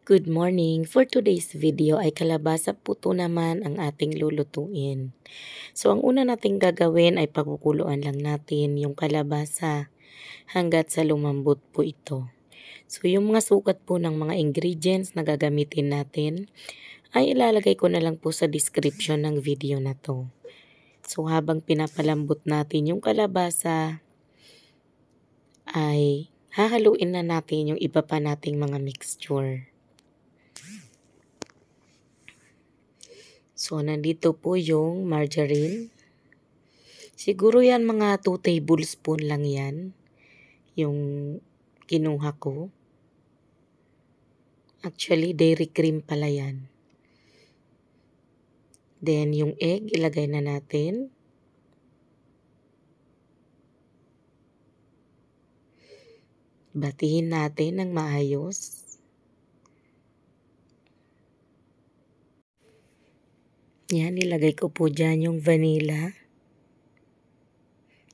Good morning! For today's video ay kalabasa puto naman ang ating lulutuin. So ang una nating gagawin ay pagkukuluan lang natin yung kalabasa hanggat sa lumambot po ito. So yung mga sukat po ng mga ingredients na gagamitin natin ay ilalagay ko na lang po sa description ng video na to. So habang pinapalambot natin yung kalabasa ay hahaluin na natin yung iba pa nating mga mixture. So, nandito po yung margarine. Siguro yan mga 2 tablespoon lang yan. Yung kinuha ko. Actually, dairy cream pala yan. Then, yung egg, ilagay na natin. Batihin natin ng maayos. Yan, ilagay ko po dyan yung vanilla.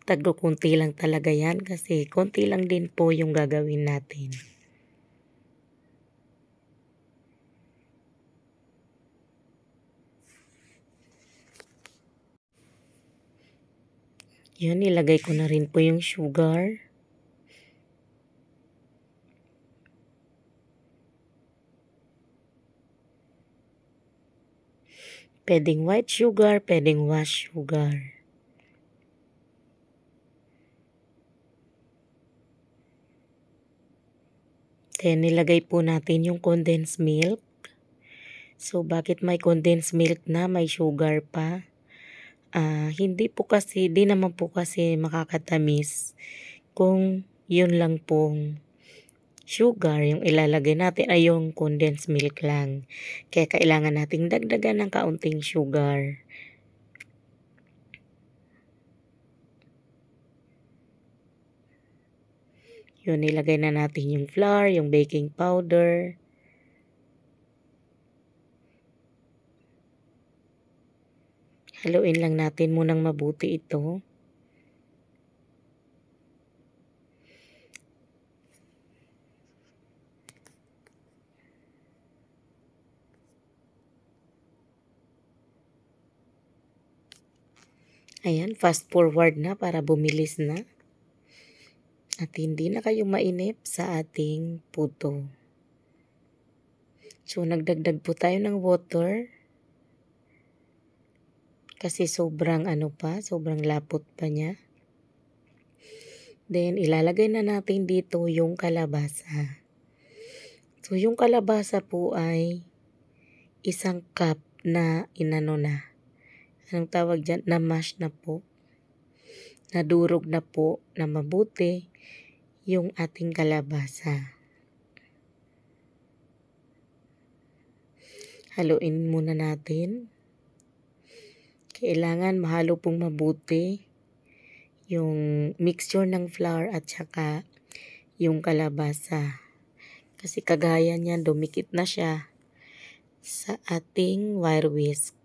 Kunti lang talaga yan kasi konti lang din po yung gagawin natin. Yan, ilagay ko na rin po yung sugar. Pwedeng white sugar, pwedeng wash sugar. Then, nilagay po natin yung condensed milk. So, bakit may condensed milk na may sugar pa? Di naman po kasi makakatamis kung yun lang pong sugar yung ilalagay natin ay yung condensed milk lang. Kaya kailangan nating dagdagan ng kaunting sugar. Yun, ilagay na natin yung flour, yung baking powder. Haluin lang natin munang mabuti ito. Ayan, fast forward na para bumilis na. At hindi na kayo mainip sa ating puto. So, nagdagdag po tayo ng water. Kasi sobrang sobrang lapot pa niya. Then, ilalagay na natin dito yung kalabasa. So, yung kalabasa po ay 1 cup na Anong tawag dyan? Na-mash na po. Nadurog na po na mabuti yung ating kalabasa. Haluin muna natin. Kailangan mahalo pong mabuti yung mixture ng flour at saka yung kalabasa. Kasi kagaya niyan, dumikit na siya sa ating wire whisk.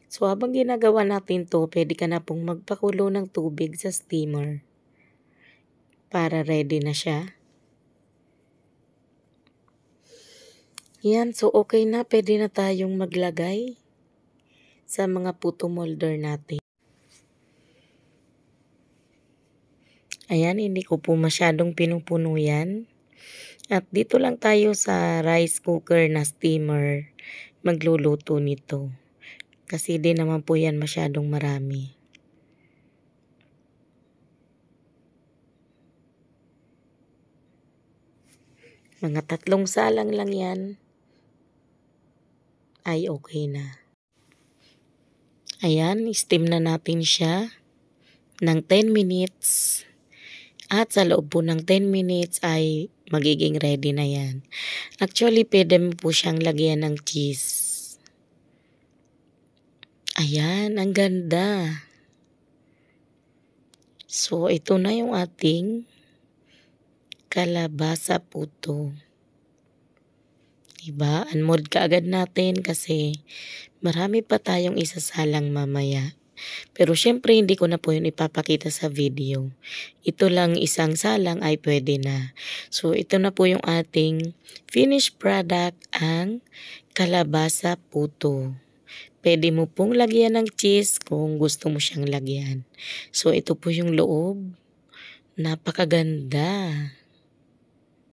So, habang ginagawa natin to, pwede ka na pong magpakulo ng tubig sa steamer para ready na siya. Yan, so okay na. Pwede na tayong maglagay sa mga puto molder natin. Ayan, hindi ko po masyadong pinupuno yan. At dito lang tayo sa rice cooker na steamer magluluto nito. Kasi di naman po yan masyadong marami. Mga 3 salang lang yan ay okay na. Ayan, steam na natin siya ng 10 minutes. At sa loob po ng 10 minutes ay magiging ready na yan. Actually, pwede mo po siyang lagyan ng cheese. Ayan, ang ganda. So, ito na yung ating kalabasa puto. Diba? Unmold kaagad natin kasi marami pa tayong isasalang mamaya. Pero siyempre hindi ko na po yun ipapakita sa video. Ito lang isang salang ay pwede na. So ito na po yung ating finished product, ang kalabasa puto. Puwede mo pong lagyan ng cheese kung gusto mo siyang lagyan. So ito po yung loob, napakaganda.